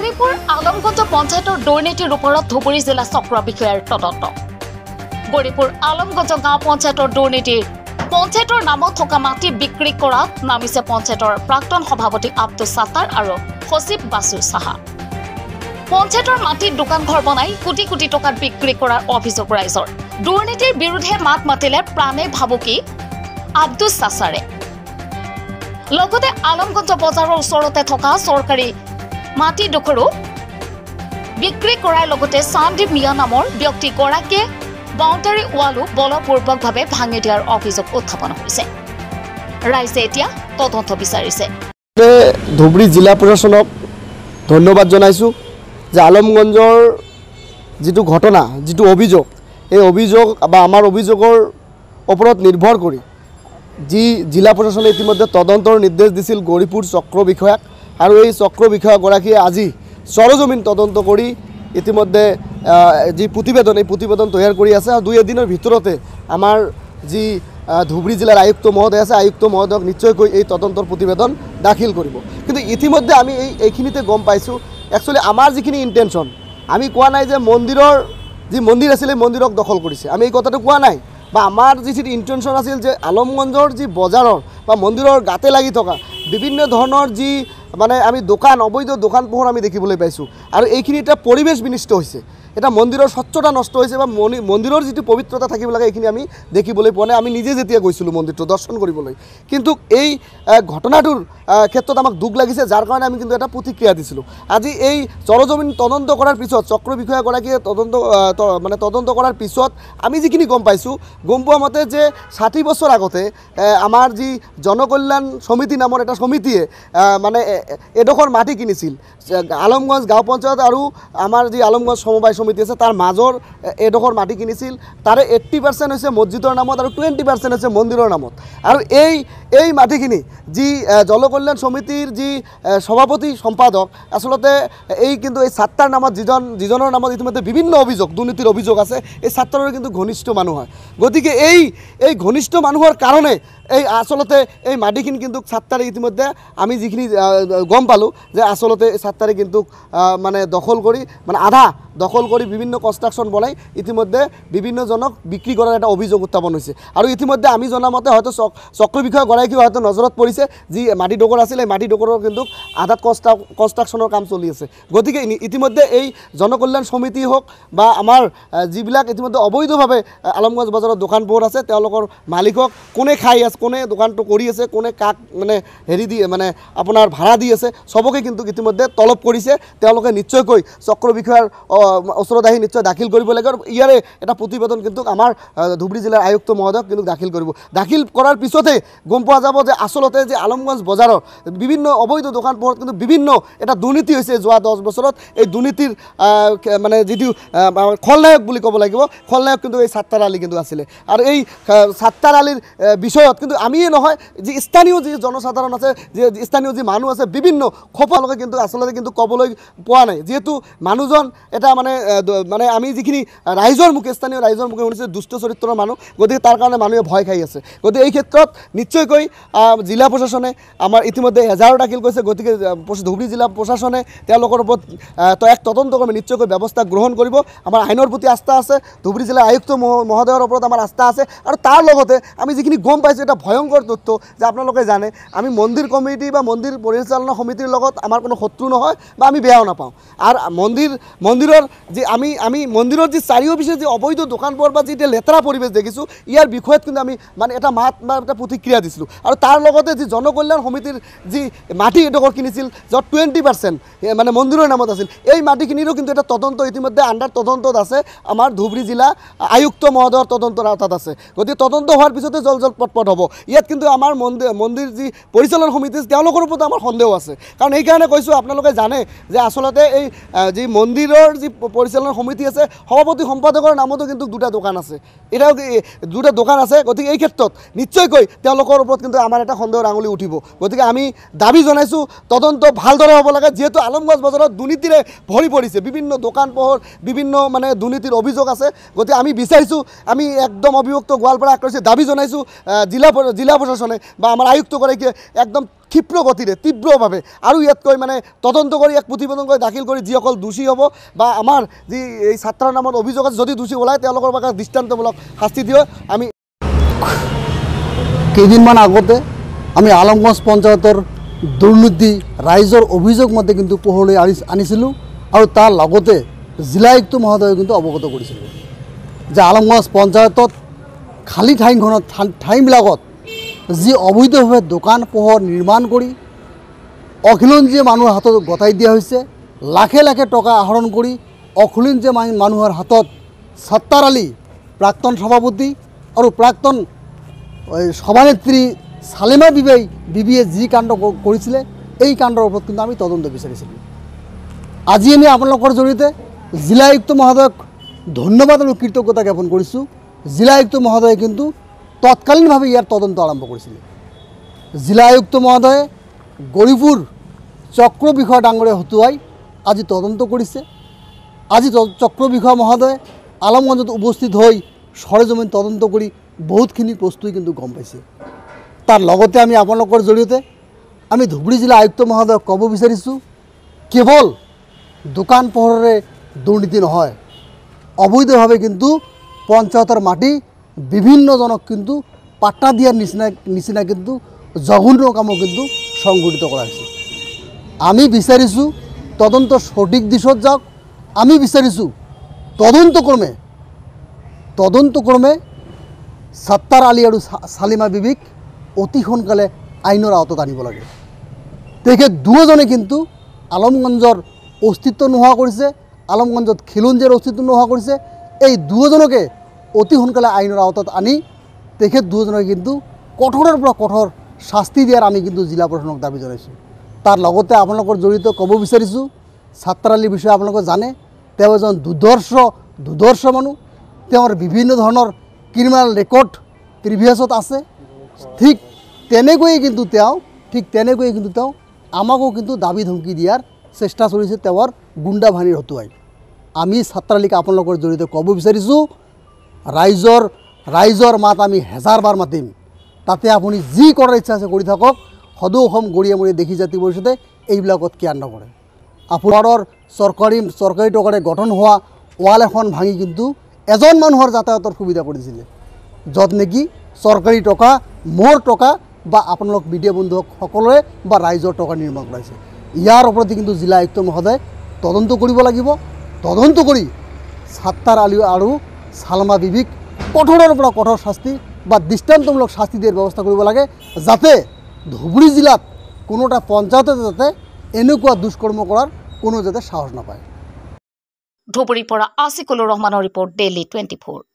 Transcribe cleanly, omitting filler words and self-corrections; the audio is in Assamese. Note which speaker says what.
Speaker 1: গৌৰীপুৰ আলমগঞ্জ পঞ্চায়তৰ দুৰ্নীতিৰ ওপৰত ধুবুৰী জিলা চক্ৰ বিষয়াৰ তদন্ত। গৌৰীপুৰ আলমগঞ্জ গাঁও পঞ্চায়তৰ দুৰ্নীতিৰ পঞ্চায়তৰ নামত থকা মাটি বিক্ৰী কৰাত নামিছে পঞ্চায়তৰ প্ৰাক্তন সভাপতি আব্দুছ সাত্তাৰ আৰু সচিব বাসু সাহা। পঞ্চায়তৰ মাটিত দোকান ঘৰ বনাই কোটি কোটি টকাত বিক্ৰী কৰাৰ অভিযোগ ৰাইজৰ। দুৰ্নীতিৰ বিৰুদ্ধে মাত মাতিলে প্ৰাণে ভাবুকি আব্দুছ সাত্তাৰে। লগতে আলমগঞ্জ বজাৰৰ ওচৰতে থকা চৰকাৰী মাটি ডোখৰো বিক্ৰী কৰাৰ লগতে সন্দীপ মিয়া নামৰ ব্যক্তিগৰাকীয়ে বাউণ্ডাৰী ৱালো বলপূৰ্বকভাৱে ভাঙি দিয়াৰ অভিযোগ উত্থাপন হৈছে। ৰাইজে এতিয়া তদন্ত বিচাৰিছে।
Speaker 2: ধুবুৰী জিলা প্ৰশাসনক ধন্যবাদ জনাইছোঁ যে আলমগঞ্জৰ যিটো ঘটনা, যিটো অভিযোগ, এই অভিযোগ বা আমাৰ অভিযোগৰ ওপৰত নিৰ্ভৰ কৰি যি জিলা প্ৰশাসনে ইতিমধ্যে তদন্তৰ নিৰ্দেশ দিছিল গৌৰীপুৰ চক্ৰ বিষয়াক, আৰু এই চক্ৰ বিষয়াগৰাকীয়ে আজি সৰজমিন তদন্ত কৰি ইতিমধ্যে যি প্ৰতিবেদন, এই প্ৰতিবেদন তৈয়াৰ কৰি আছে। আৰু 2 দিনৰ ভিতৰতে আমাৰ যি ধুবুৰী জিলাৰ আয়ুক্ত মহোদয় আছে, আয়ুক্ত মহোদয়ক নিশ্চয়কৈ এই তদন্তৰ প্ৰতিবেদন দাখিল কৰিব। কিন্তু ইতিমধ্যে আমি এইখিনিতে গম পাইছোঁ, একচুৱেলি আমাৰ যিখিনি ইণ্টেনশ্যন, আমি কোৱা নাই যে মন্দিৰৰ যি মন্দিৰ আছিলে মন্দিৰক দখল কৰিছে, আমি এই কথাটো কোৱা নাই। বা আমাৰ যিখিনি ইণ্টেনশ্যন আছিল যে আলমগঞ্জৰ যি বজাৰৰ বা মন্দিৰৰ গাতে লাগি থকা বিভিন্ন ধৰণৰ যি মানে আমি দোকান, অবৈধ দোকান পোহৰ আমি দেখিবলৈ পাইছোঁ। আৰু এইখিনি এটা পৰিৱেশ বিনিষ্ট হৈছে, এটা মন্দিৰৰ স্বচ্ছতা নষ্ট হৈছে বা মন্দিৰৰ যিটো পবিত্ৰতা থাকিব লাগে এইখিনি আমি দেখিবলৈ পোৱা নাই। আমি নিজে যেতিয়া গৈছিলোঁ মন্দিৰটো দৰ্শন কৰিবলৈ, কিন্তু এই ঘটনাটোৰ ক্ষেত্ৰত আমাক দুখ লাগিছে, যাৰ কাৰণে আমি কিন্তু এটা প্ৰতিক্ৰিয়া দিছিলোঁ। আজি এই সৰজমিন তদন্ত কৰাৰ পিছত চক্ৰ বিষয়াগৰাকীয়ে তদন্ত কৰাৰ পিছত আমি যিখিনি গম পাইছোঁ, গম পোৱা মতে যে 60 বছৰ আগতে আমাৰ যি জনকল্যাণ সমিতি নামৰ এটা সমিতিয়ে মানে এডোখৰ মাটি কিনিছিল আলমগঞ্জ গাঁও পঞ্চায়ত আৰু আমাৰ যি আলমগঞ্জ সমবায় সমিতি আছে তাৰ মাজৰ এডোখৰ মাটি কিনিছিল। তাৰে 80% হৈছে মছজিদৰ নামত আৰু 20% হৈছে মন্দিৰৰ নামত। আৰু এই মাটিখিনি যি জনকল্যাণ সমিতিৰ যি সভাপতি সম্পাদক, আচলতে এই কিন্তু এই সাত্তাৰ নামত যিজনৰ নামত ইতিমধ্যে বিভিন্ন অভিযোগ, দুৰ্নীতিৰ অভিযোগ আছে, এই সাত্তাৰৰ কিন্তু ঘনিষ্ঠ মানুহ হয়। গতিকে এই ঘনিষ্ঠ মানুহৰ কাৰণে এই আচলতে এই মাটিখিনি কিন্তু সাত্তাৰে ইতিমধ্যে আমি যিখিনি গম পালোঁ যে আচলতে সাত্তাৰে কিন্তু মানে দখল কৰি, মানে আধা দখল কৰি বিভিন্ন কনষ্ট্ৰাকশ্যন বনাই ইতিমধ্যে বিভিন্নজনক বিক্ৰী কৰাৰ এটা অভিযোগ উত্থাপন হৈছে। আৰু ইতিমধ্যে আমি জনামতে হয়তো চক্ৰ বিষয়াগৰাকীও হয়তো নজৰত পৰিছে, যি মাটি ডোখৰ আছিলে এই মাটি ডোখৰৰ কিন্তু আধাত কনষ্ট্ৰাকশ্যনৰ কাম চলি আছে। গতিকে ইতিমধ্যে এই জনকল্যাণ সমিতি হওক বা আমাৰ যিবিলাক ইতিমধ্যে অবৈধভাৱে আলমগঞ্জ বজাৰত দোকান পোহৰ আছে, তেওঁলোকৰ মালিকক কোনে খাই আছে, কোনে দোকানটো কৰি আছে, কোনে কাক মানে হেৰি দি মানে আপোনাৰ ভাড়া দি আছে, চবকে কিন্তু ইতিমধ্যে তলব কৰিছে। তেওঁলোকে নিশ্চয়কৈ চক্ৰ বিষয়াৰ ওচৰত আহি নিশ্চয় দাখিল কৰিব লাগে। আৰু ইয়াৰে এটা প্ৰতিবেদন কিন্তু আমাৰ ধুবুৰী জিলাৰ আয়ুক্ত মহোদয়ক কিন্তু দাখিল কৰিব। দাখিল কৰাৰ পিছতে গম পোৱা যাব যে আচলতে যে আলমগঞ্জ বজাৰৰ বিভিন্ন অবৈধ দোকান পোহৰত কিন্তু বিভিন্ন এটা দুৰ্নীতি হৈছে যোৱা 10 বছৰত। এই দুৰ্নীতিৰ মানে যিটো খলনায়ক বুলি ক'ব লাগিব, খলনায়ক কিন্তু এই সাত্তাৰ আলী কিন্তু আছিলে। আৰু এই সাত্তাৰ আলীৰ বিষয়ত কিন্তু আমিয়ে নহয়, যি স্থানীয় যি জনসাধাৰণ আছে, যে স্থানীয় যি মানুহ আছে, বিভিন্ন খোপালোকে কিন্তু আচলতে কিন্তু ক'বলৈ পোৱা নাই। যিহেতু মানুহজন এটা মানে আমি যিখিনি ৰাইজৰ মুখে, স্থানীয় ৰাইজৰ মুখে শুনিছোঁ দুষ্ট চৰিত্ৰৰ মানুহ, গতিকে তাৰ কাৰণে মানুহে ভয় খাই আছে। গতিকে এই ক্ষেত্ৰত নিশ্চয়কৈ জিলা প্ৰশাসনে আমাৰ ইতিমধ্যে এজাহাৰ দাখিল কৰিছে। গতিকে ধুবুৰী জিলা প্ৰশাসনে তেওঁলোকৰ ওপৰত এক তদন্ত কৰ্মী নিশ্চয়কৈ ব্যৱস্থা গ্ৰহণ কৰিব। আমাৰ আইনৰ প্ৰতি আস্থা আছে, ধুবুৰী জিলাৰ আয়ুক্ত মহোদয়ৰ ওপৰত আমাৰ আস্থা আছে। আৰু তাৰ লগতে আমি যিখিনি গম পাইছোঁ এটা ভয়ংকৰ তথ্য যে আপোনালোকে জানে, আমি মন্দিৰ কমিটি বা মন্দিৰ পৰিচালনা সমিতিৰ লগত আমাৰ কোনো শত্ৰু নহয় বা আমি বেয়াও নাপাওঁ। আৰু মন্দিৰৰ যি আমি মন্দিৰৰ যি চাৰিওপিছে যি অবৈধ দোকান পোহৰ বা যি এতিয়া লেতেৰা পৰিৱেশ দেখিছোঁ, ইয়াৰ বিষয়ত কিন্তু আমি মানে এটা মাত বা এটা প্ৰতিক্ৰিয়া দিছিলোঁ। আৰু তাৰ লগতে যি জনকল্যাণ সমিতিৰ যি মাটি এডোখৰ কিনিছিল, য'ত 20% মানে মন্দিৰৰ নামত আছিল, এই মাটিখিনিৰো কিন্তু এটা তদন্ত ইতিমধ্যে আণ্ডাৰ তদন্তত আছে, আমাৰ ধুবুৰী জিলা আয়ুক্ত মহোদয়ৰ তদন্তৰ আওতাত আছে। গতিকে তদন্ত হোৱাৰ পিছতে জল পটপট হ'ব। ইয়াত কিন্তু আমাৰ মন্দিৰ যি পৰিচালন সমিতি তেওঁলোকৰ ওপৰত আমাৰ সন্দেহ আছে। কাৰণ এইকাৰণে কৈছোঁ, আপোনালোকে জানে যে আচলতে এই যি মন্দিৰৰ যি পৰিচালনা সমিতি আছে, সভাপতি সম্পাদকৰ নামতো কিন্তু 2টা দোকান আছে, এটাও 2টা দোকান আছে। গতিকে এই ক্ষেত্ৰত নিশ্চয়কৈ তেওঁলোকৰ ওপৰত কিন্তু আমাৰ এটা সন্দেহৰ আঙুলি উঠিব। গতিকে আমি দাবী জনাইছোঁ তদন্ত ভালদৰে হ'ব লাগে, যিহেতু আলমগঞ্জ বজাৰত দুৰ্নীতিৰে ভৰি পৰিছে, বিভিন্ন দোকান পোহৰ, বিভিন্ন মানে দুৰ্নীতিৰ অভিযোগ আছে। গতিকে আমি বিচাৰিছোঁ, আমি একদম অভিযুক্ত গোৱালপাৰা আক্ৰমণে দাবী জনাইছোঁ জিলা প্ৰশাসনে বা আমাৰ আয়ুক্তগৰাকীয়ে একদম ক্ষিপ্ৰ গতিৰে তীব্ৰভাৱে আৰু ইয়াতকৈ মানে তদন্ত কৰি এক প্ৰতিবেদন কৰি দাখিল কৰি যিসকল দোষী হ'ব বা আমাৰ যি এই ছাত্ৰৰ নামত অভিযোগ আছে যদি দোষী ওলায় তেওঁলোকৰ বাবে দৃষ্টান্তমূলক শাস্তি দিয়ে। আমি
Speaker 3: কেইদিনমান আগতে আমি আলমগঞ্জ পঞ্চায়তৰ দুৰ্নীতি ৰাইজৰ অভিযোগ মতে কিন্তু পোহৰলৈ আনিছিলোঁ আৰু তাৰ লগতে জিলা আয়ুক্ত মহোদয়ে কিন্তু অৱগত কৰিছিলোঁ যে আলমগঞ্জ পঞ্চায়তত খালী ঠাইবিলাকত যি অবৈধভাৱে দোকান পোহৰ নিৰ্মাণ কৰি অখিলঞ্জীয়া মানুহৰ হাতত গতাই দিয়া হৈছে, লাখে লাখে টকা আহৰণ কৰি অখিলঞ্জীয়া মানুহৰ হাতত সত্তাৰ আলী প্ৰাক্তন সভাপতি আৰু প্ৰাক্তন সভানেত্ৰী সালেমা বিবিয়ে যি কাণ্ড কৰিছিলে এই কাণ্ডৰ ওপৰত কিন্তু আমি তদন্ত বিচাৰিছিলোঁ। আজি আমি আপোনালোকৰ জৰিয়তে জিলা আয়ুক্ত মহোদয়ক ধন্যবাদ আৰু কৃতজ্ঞতা জ্ঞাপন কৰিছোঁ। জিলা আয়ুক্ত মহোদয়ে কিন্তু তৎকালীনভাৱে ইয়াৰ তদন্ত আৰম্ভ কৰিছিলে। জিলা আয়ুক্ত মহোদয়ে গৌৰীপুৰ চক্ৰ বিষয়া ডাঙৰে হতুৱাই আজি তদন্ত কৰিছে। আজি চক্ৰ বিষয়া মহোদয়ে আলমগঞ্জত উপস্থিত হৈ সৰেজমিন তদন্ত কৰি বহুতখিনি বস্তুই কিন্তু গম পাইছে। তাৰ লগতে আমি আপোনালোকৰ জৰিয়তে আমি ধুবুৰী জিলা আয়ুক্ত মহোদয়ক ক'ব বিচাৰিছোঁ, কেৱল দোকান পোহৰেৰে দুৰ্নীতি নহয়, অবৈধভাৱে কিন্তু পঞ্চায়তৰ মাটি বিভিন্নজনক কিন্তু পাট্টা দিয়াৰ নিচিনা কিন্তু জঘন্য কামো কিন্তু সংঘটিত কৰা হৈছে। আমি বিচাৰিছোঁ তদন্ত সঠিক দিশত যাওক। আমি বিচাৰিছোঁ তদন্তক্ৰমে সত্তাৰ আলী আৰু সালিমা বিবিক অতি সোনকালে আইনৰ আওতাত আনিব লাগে। তেখেত দুজনে কিন্তু আলমগঞ্জৰ অস্তিত্ব নোহোৱা কৰিছে, আলমগঞ্জত খিলঞ্জীয়াৰ অস্তিত্ব নোহোৱা কৰিছে। এই দুজনকে অতি সোনকালে আইনৰ আওতাত আনি তেখেত দুজনকে কিন্তু কঠোৰৰ পৰা কঠোৰ শাস্তি দিয়াৰ আমি কিন্তু জিলা প্ৰশাসনক দাবী জনাইছোঁ। তাৰ লগতে আপোনালোকৰ জৰিয়তে ক'ব বিচাৰিছোঁ, সত্তাৰ আলীৰ বিষয়ে আপোনালোকে জানে, তেওঁ এজন দুৰ্ধৰ্ষ মানুহ। তেওঁৰ বিভিন্ন ধৰণৰ ক্ৰিমিনেল ৰেকৰ্ড প্ৰিভিয়াছত আছে। ঠিক তেনেকৈয়ে কিন্তু তেওঁ আমাকো কিন্তু দাবী ধমকি দিয়াৰ চেষ্টা চলিছে তেওঁৰ গুণ্ডা বাহিনীৰ হতুৱাই। আমি সত্তাৰ আলীক আপোনালোকৰ জৰিয়তে ক'ব বিচাৰিছোঁ, ৰাইজৰ মাত আমি হেজাৰবাৰ মাতিম, তাতে আপুনি যি কৰাৰ ইচ্ছা আছে কৰি থাকক। সদৌ অসম গৰিয়ামৰি দেখি জাতি পৰিষদে এইবিলাকত কেয়াৰ নকৰে। আপোনাৰ চৰকাৰী টকাৰে গঠন হোৱা ৱাল এখন ভাঙি কিন্তু এজন মানুহৰ যাতায়াতৰ সুবিধা কৰিছিলে, য'ত নেকি চৰকাৰী টকা, মোৰ টকা বা আপোনালোক মিডিয়া বন্ধু সকলোৰে বা ৰাইজৰ টকা নিৰ্মাণ কৰাইছে। ইয়াৰ ওপৰতে কিন্তু জিলা আয়ুক্ত মহোদয়ে তদন্ত কৰিব লাগিব। তদন্ত কৰি সত্তাৰ আলী আৰু সালমা বিবিক কঠোৰৰ পৰা কঠোৰ শাস্তি বা দৃষ্টান্তমূলক শাস্তি দিয়াৰ ব্যৱস্থা কৰিব লাগে, যাতে ধুবুৰী জিলাত কোনো এটা পঞ্চায়তে যাতে এনেকুৱা দুষ্কৰ্ম কৰাৰ কোনো যাতে সাহস নাপায়।
Speaker 1: ধুবুৰীৰ পৰা আছিকুলৰ ৰহমানৰ ৰিপৰ্ট, ডেইলি 24।